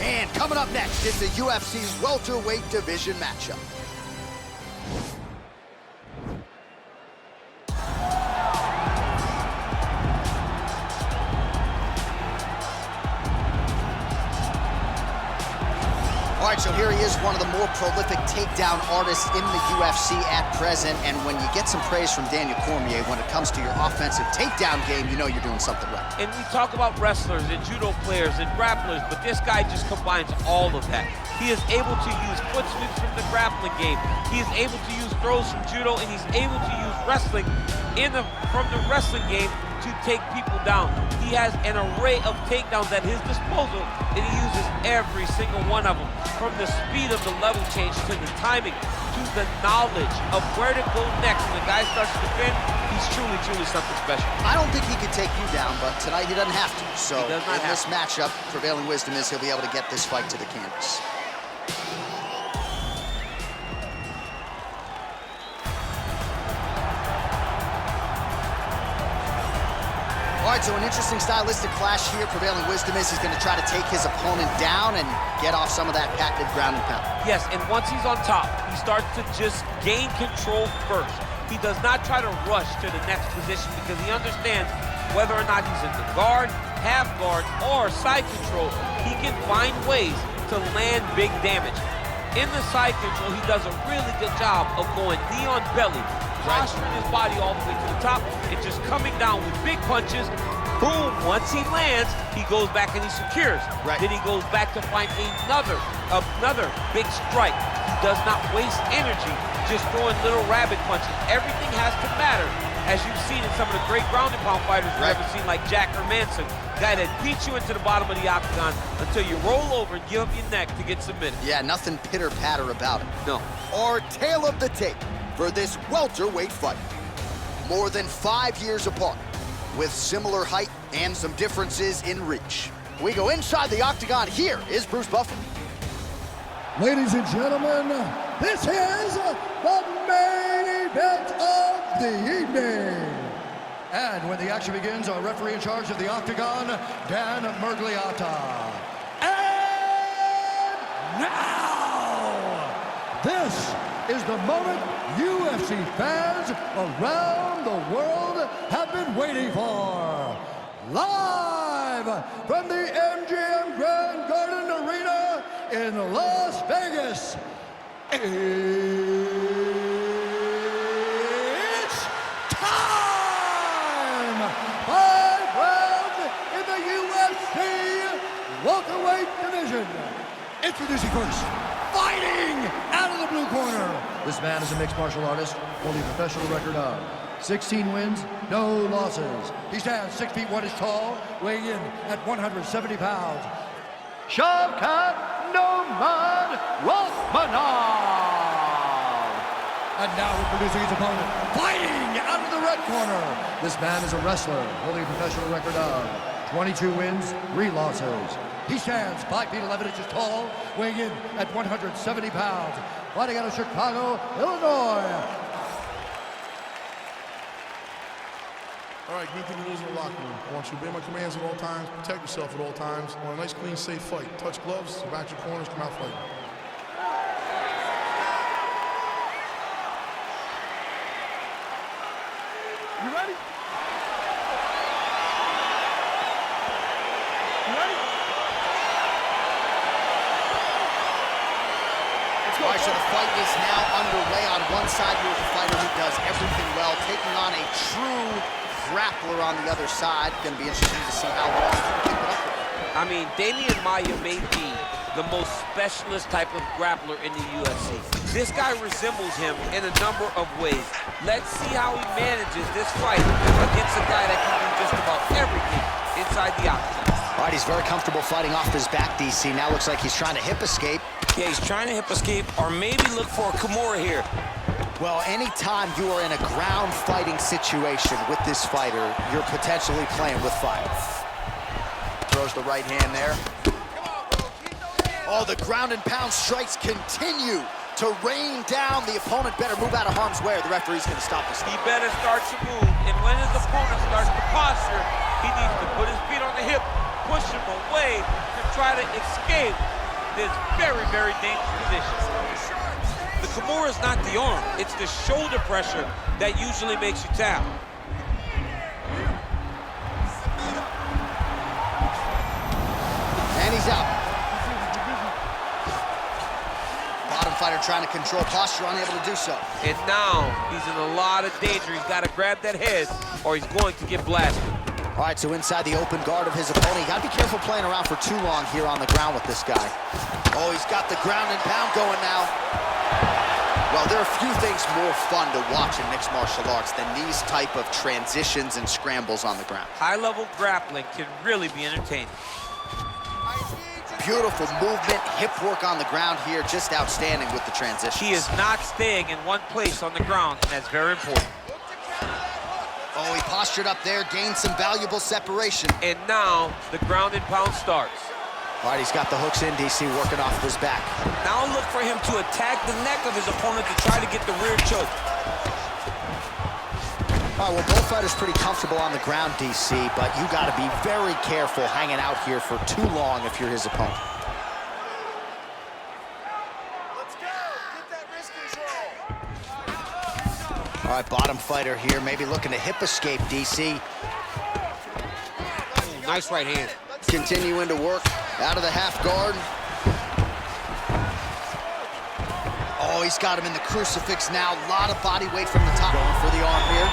And coming up next is the UFC's welterweight division matchup. All right, so here he is, one of the more prolific takedown artists in the UFC at present. And when you get some praise from Daniel Cormier when it comes to your offensive takedown game, you know you're doing something right. And we talk about wrestlers and judo players and grapplers, but this guy just combines all of that. He is able to use foot sweeps from the grappling game. He is able to use throws from judo, and he's able to use wrestling from the wrestling game to take people down. He has an array of takedowns at his disposal, and he uses every single one of them. From the speed of the level change to the timing to the knowledge of where to go next. When the guy starts to defend, he's truly, truly something special. I don't think he could take you down, but tonight he doesn't have to. So in this matchup, prevailing wisdom is he'll be able to get this fight to the canvas. All right, so an interesting stylistic clash here. Prevailing wisdom is he's going to try to take his opponent down and get off some of that patented ground and pound. Yes, and once he's on top, he starts to just gain control first. He does not try to rush to the next position because he understands whether or not he's in the guard, half guard, or side control, he can find ways to land big damage. In the side control, he does a really good job of going knee on belly, posturing his body all the way to the top, and just coming down with big punches. Boom, once he lands, he goes back and he secures. Then he goes back to find another big strike. He does not waste energy just throwing little rabbit punches. Everything has to matter, as you've seen in some of the great ground and pound fighters we've ever seen, like Jack Hermanson, guy that beats you into the bottom of the octagon until you roll over and give up your neck to get submitted. Yeah, nothing pitter-patter about it. No. Our tale of the tape for this welterweight fight. More than 5 years apart, with similar height and some differences in reach. We go inside the octagon. Here is Bruce Buffer. Ladies and gentlemen, this is the main event of the evening. And when the action begins, our referee in charge of the octagon, Dan Murgliata. And now, this is the moment UFC fans around the world have been waiting for. Live from the MGM Grand Garden Arena in Las Vegas, it's time! 5 rounds in the UFC welterweight division. Introducing first, fighting out of the blue corner. This man is a mixed martial artist, holding a professional record of 16 wins, no losses. He stands 6 feet 1 inch tall, weighing in at 170 pounds. Shavkat Rakhmonov. And now introducing his opponent, fighting out of the red corner. This man is a wrestler, holding a professional record of 22 wins, 3 losses. He stands 5 feet 11 inches tall, weighing in at 170 pounds. Fighting out of Chicago, Illinois. All right, greet the rules in the locker room. I want you to obey my commands at all times, protect yourself at all times. I want a nice, clean, safe fight. Touch gloves, back your corners, come out fighting. You ready? You ready? All right, so the fight is now underway. On one side, you have a fighter who does everything well, taking on a true grappler on the other side. Going to be interesting to see how long he can keep it up with. I mean, Damian Maia may be the most specialist type of grappler in the UFC. This guy resembles him in a number of ways. Let's see how he manages this fight against a guy that can do just about everything inside the octagon. All right, he's very comfortable fighting off his back, DC. Now looks like he's trying to hip escape. Yeah, he's trying to hip escape or maybe look for a Kimura here. Well, anytime you are in a ground fighting situation with this fighter, you're potentially playing with fire. Throws the right hand there. Oh, the ground and pound strikes continue to rain down. The opponent better move out of harm's way or the referee's going to stop this. He better start to move, and when his opponent starts to posture, he needs to put his feet on the hip, push him away to try to escape this very, very dangerous position. The Kimura is not the arm. It's the shoulder pressure that usually makes you tap. And he's out. Bottom fighter trying to control posture, unable to do so. And now he's in a lot of danger. He's got to grab that head or he's going to get blasted. All right, so inside the open guard of his opponent. You got to be careful playing around for too long here on the ground with this guy. Oh, he's got the ground and pound going now. Well, there are few things more fun to watch in mixed martial arts than these type of transitions and scrambles on the ground. High-level grappling can really be entertaining. Beautiful movement, hip work on the ground here, just outstanding with the transition. He is not staying in one place on the ground, and that's very important. Oh, he postured up there, gained some valuable separation. And now the ground and pound starts. All right, he's got the hooks in, DC, working off of his back. Now look for him to attack the neck of his opponent to try to get the rear choke. All right, well, both fighters pretty comfortable on the ground, DC, but you got to be very careful hanging out here for too long if you're his opponent. Let's go. Get that wrist control. All right, bottom fighter here, maybe looking to hip escape, DC. Nice right hand. Continuing to work out of the half guard. Oh, he's got him in the crucifix now. A lot of body weight from the top. Going for the arm here.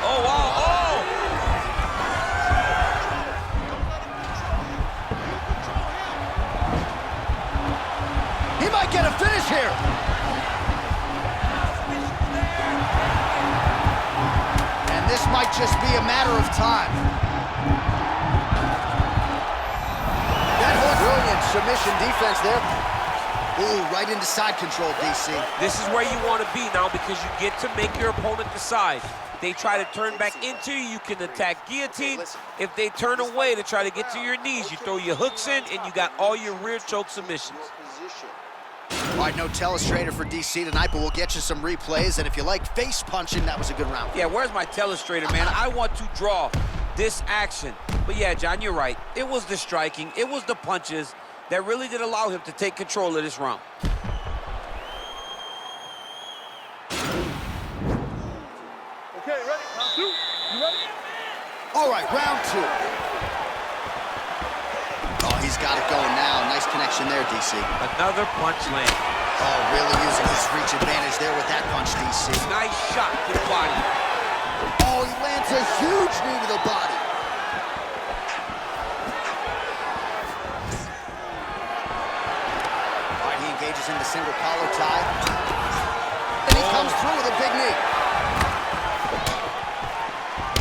Oh, wow, oh! He might get a finish here. And this might just be a matter of time. That whole brilliant submission defense there. Ooh, right into side control, DC. This is where you want to be now because you get to make your opponent decide. They try to turn back into you, you can attack guillotine. If they turn away to try to get to your knees, you throw your hooks in and you got all your rear choke submissions. All right, no telestrator for DC tonight, but we'll get you some replays. And if you like face punching, that was a good round. Yeah, where's my telestrator, man? I want to draw this action. But yeah, John, you're right. It was the striking, it was the punches that really did allow him to take control of this round. Okay, ready? Round two. You ready? All right, round two. Oh, he's got it going now. Nice connection there, DC. Another punch land. Oh, really using his reach advantage there with that punch, DC. Nice shot to the body. Oh, he lands a huge knee to the body. All right, he engages in the single collar tie. And he comes through with a big knee.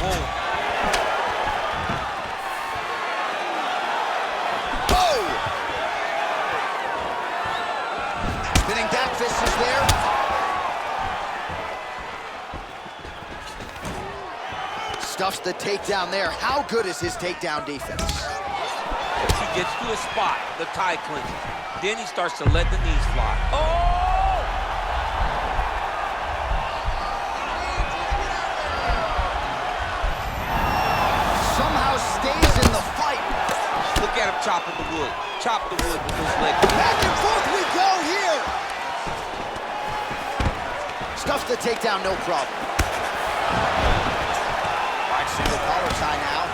Whoa. Whoa! Spinning back fist is there. Stuffs the takedown there. How good is his takedown defense? He gets to a spot, the tie clinches. Then he starts to let the knees fly. Oh! Somehow stays in the fight. Look at him chopping the wood. Chop the wood with his leg. Back and forth we go here. Stuffs the takedown, no problem. All right, single collar tie now.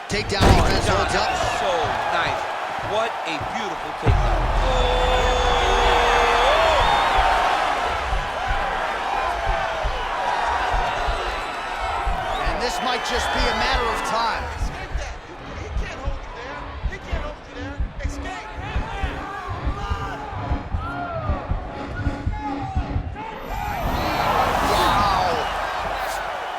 Takedown defense holds up. So nice. What a beautiful takedown. Oh! And this might just be a matter of time. Escape that. He can't hold you there. He can't hold you there. Escape. Wow.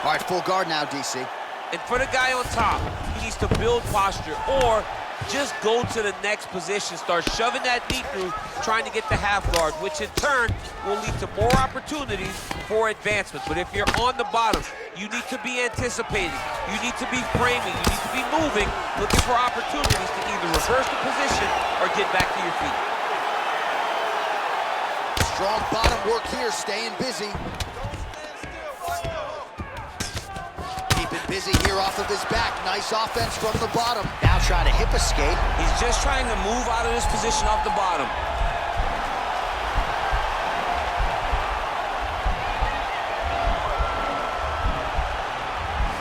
All right, full guard now, DC. And for the guy on top, he needs to build posture or just go to the next position, start shoving that knee through, trying to get the half guard, which in turn will lead to more opportunities for advancement. But if you're on the bottom, you need to be anticipating, you need to be framing, you need to be moving, looking for opportunities to either reverse the position or get back to your feet. Strong bottom work here, staying busy. Don't stand still. Watch out. Busy here off of his back. Nice offense from the bottom. Now trying to hip escape. He's just trying to move out of this position off the bottom.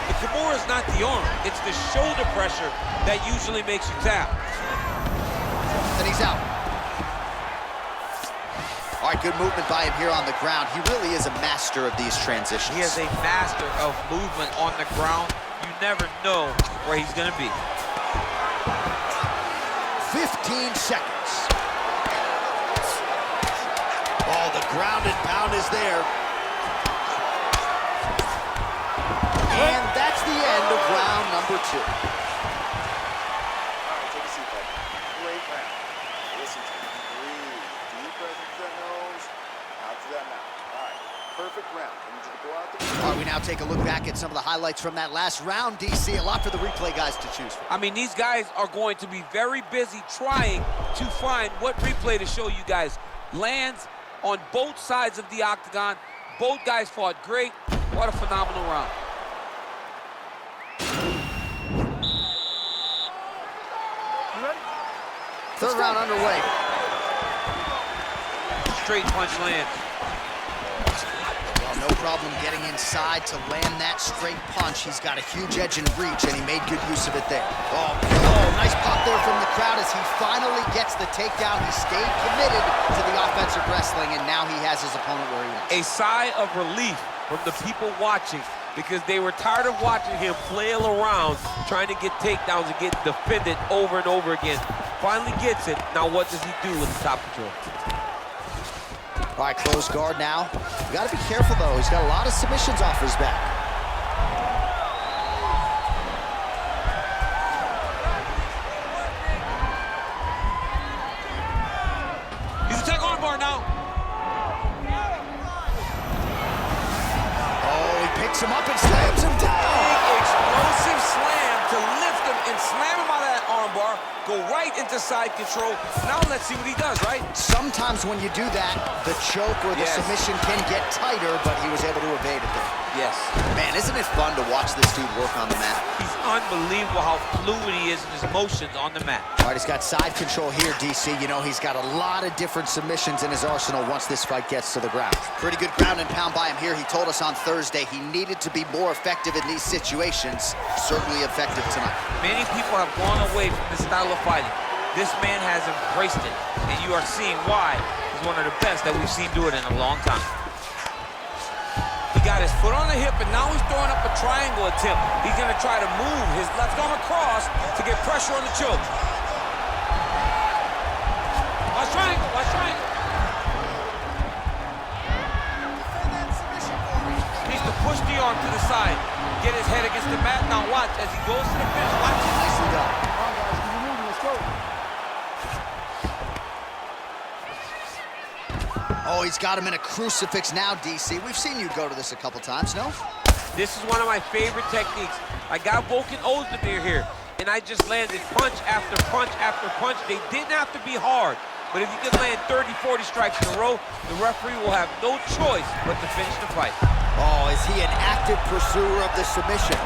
The Kimura is not the arm. It's the shoulder pressure that usually makes you tap. And he's out. All right, good movement by him here on the ground. He really is a master of these transitions. He is a master of movement on the ground. You never know where he's going to be. 15 seconds. Oh, the ground and pound is there. And that's the end of round number 2. All right, take a seat, buddy. Great round. Listen to me. Breathe. Deep breath into that nose, out to that mouth. All right, perfect round. I need you to go out there. All right, we now take a look back at some of the highlights from that last round, DC. A lot for the replay guys to choose from. I mean, these guys are going to be very busy trying to find what replay to show you guys. Lands on both sides of the octagon. Both guys fought great. What a phenomenal round. Third round underway. Straight punch lands. Well, no problem getting inside to land that straight punch. He's got a huge edge and reach, and he made good use of it there. Oh, nice pop there from the crowd as he finally gets the takedown. He stayed committed to the offensive wrestling, and now he has his opponent where he wants. A sigh of relief from the people watching because they were tired of watching him flail around trying to get takedowns and get defended over and over again. Finally gets it. Now what does he do with the top control? All right, close guard now. You got to be careful, though. He's got a lot of submissions off his back. He's a tech arm bar now. Oh, he picks him up and slams him down. Big explosive slam to lift him and slam him out of that armbar. Go right into side control. Now let's see what he does, right? Sometimes when you do that, the choke or the submission can get tighter, but he was able to evade it there. Yes. Man, isn't it fun to watch this dude work on the mat? He's unbelievable how fluid he is in his motions on the mat. All right, he's got side control here, DC. You know, he's got a lot of different submissions in his arsenal once this fight gets to the ground. Pretty good ground and pound by him here. He told us on Thursday he needed to be more effective in these situations. Certainly effective tonight. Many people have gone away from this style of fighting. This man has embraced it, and you are seeing why he's one of the best that we've seen do it in a long time. He got his foot on the hip, and now he's throwing up a triangle attempt. He's going to try to move his left arm across to get pressure on the choke. Watch triangle, watch triangle. Needs to push the arm to the side, get his head against the mat. Now watch as he goes to the finish. Watch it. Nicely done. Oh, he's got him in a crucifix now, DC. We've seen you go to this a couple times, no? This is one of my favorite techniques. I got Volkan Ozdemir here, and I just landed punch after punch after punch. They didn't have to be hard, but if you can land 30, 40 strikes in a row, the referee will have no choice but to finish the fight. Oh, is he an active pursuer of the submission?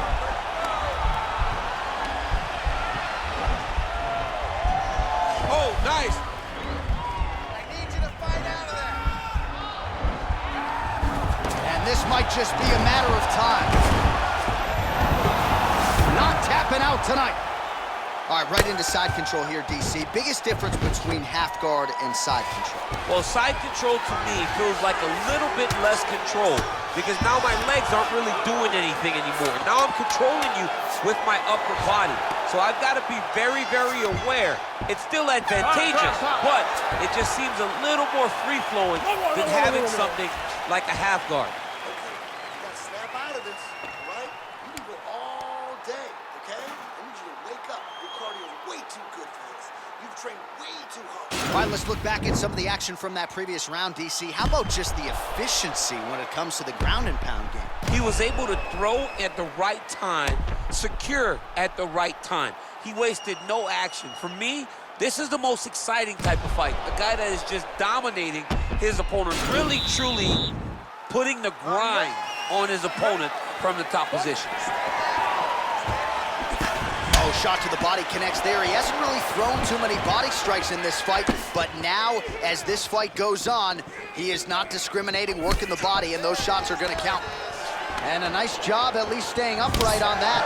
Oh, nice. This might just be a matter of time. Not tapping out tonight. All right, right into side control here, DC. Biggest difference between half guard and side control? Well, side control to me feels like a little bit less control because now my legs aren't really doing anything anymore. Now I'm controlling you with my upper body. So I've got to be very, very aware. It's still advantageous, but it just seems a little more free-flowing than having something like a half guard. All right, let's look back at some of the action from that previous round, DC. How about just the efficiency when it comes to the ground and pound game? He was able to throw at the right time, secure at the right time. He wasted no action. For me, this is the most exciting type of fight. A guy that is just dominating his opponent, really, truly putting the grind on his opponent from the top position. shot to the body connects there. He hasn't really thrown too many body strikes in this fight, but now, as this fight goes on, he is not discriminating, working the body, and those shots are gonna count. And a nice job at least staying upright on that.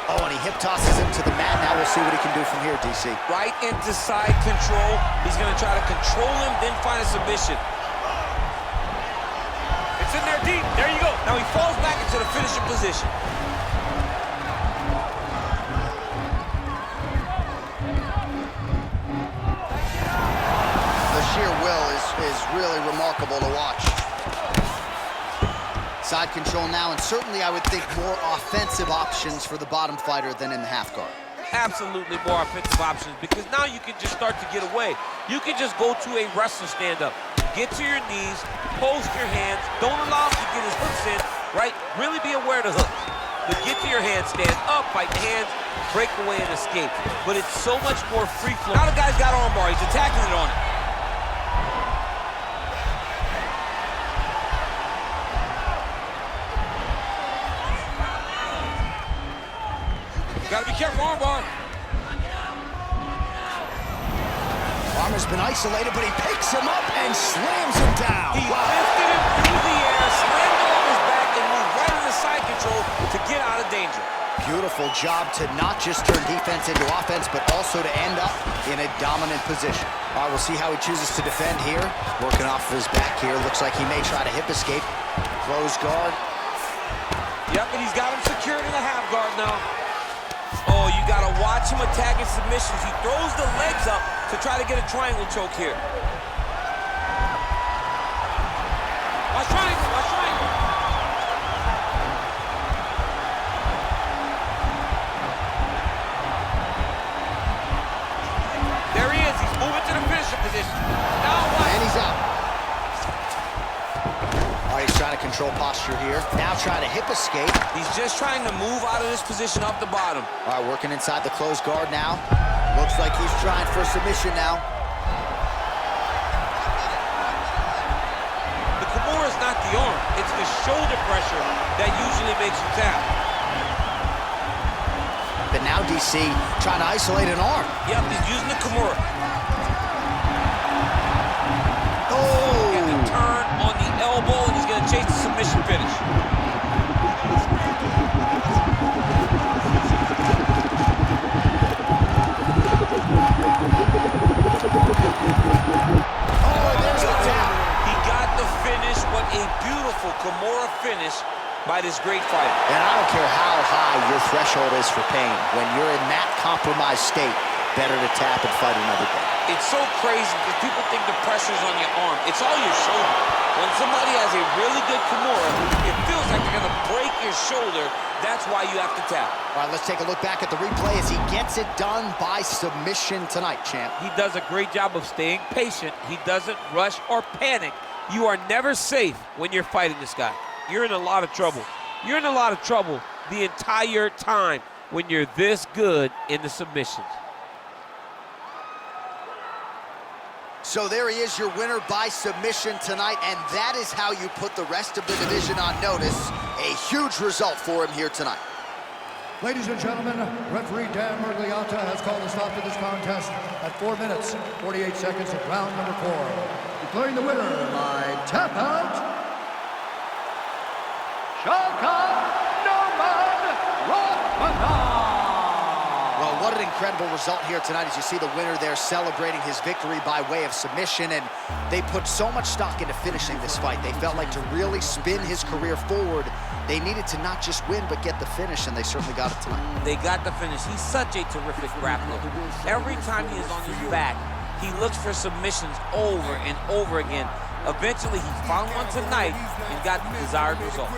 Oh, and he hip tosses him to the mat. Now we'll see what he can do from here, DC. Right into side control. He's gonna try to control him, then find a submission. It's in there deep. There you go. Now he falls back into the finishing position. The sheer will is really remarkable to watch. Side control now, and certainly I would think more offensive options for the bottom fighter than in the half guard. Absolutely more offensive options, because now you can just start to get away. You can just go to a wrestler stand-up. Get to your knees, post your hands, don't allow him to get his hooks in, right? Really be aware of the hooks. But get to your hands, stand up, fight the hands, break away and escape. But it's so much more free-flowing. Now the guy's got armbar, he's attacking it on it. Gotta be careful, armbar. Farmer's been isolated, but he picks him up and slams him down. He lifted him through the air, slammed him on his back, and moved right into side control to get out of danger. Beautiful job to not just turn defense into offense, but also to end up in a dominant position. All right, we'll see how he chooses to defend here. Working off of his back here. Looks like he may try to hip escape. Close guard. Yep, and he's got him secured in the half guard now. Oh, you gotta watch him attacking submissions. He throws the legs up to try to get a triangle choke here. Watch triangle, watch triangle. There he is, he's moving to the finisher position. Now what? And he's out. All right, he's trying to control posture here. Now trying to hip escape. He's just trying to move out of this position up the bottom. All right, working inside the closed guard now. Looks like he's trying for submission now. The Kimura is not the arm. It's the shoulder pressure that usually makes you tap. But now DC trying to isolate an arm. Yep, he's using the Kimura. Oh! Getting a turn on the elbow, and he's going to chase the submission finish. Beautiful Kimura finish by this great fighter. And I don't care how high your threshold is for pain. When you're in that compromised state, better to tap and fight another day. It's so crazy because people think the pressure's on your arm. It's all your shoulder. When somebody has a really good Kimura, it feels like they're going to break your shoulder. That's why you have to tap. All right, let's take a look back at the replay as he gets it done by submission tonight, champ. He does a great job of staying patient. He doesn't rush or panic. You are never safe when you're fighting this guy. You're in a lot of trouble. You're in a lot of trouble the entire time when you're this good in the submissions. So there he is, your winner by submission tonight, and that is how you put the rest of the division on notice. A huge result for him here tonight. Ladies and gentlemen, referee Dan Mergliotta has called a stop to this contest at 4 minutes, 48 seconds of round number 4. Declaring the winner by tap out, Shavkat Rakhmonov. Well, what an incredible result here tonight as you see the winner there celebrating his victory by way of submission, and they put so much stock into finishing this fight. They felt like to really spin his career forward, they needed to not just win, but get the finish, and they certainly got it tonight. They got the finish. He's such a terrific grappler. Every time he is on his back, he looks for submissions over and over again. Eventually, he found one tonight and got the desired result.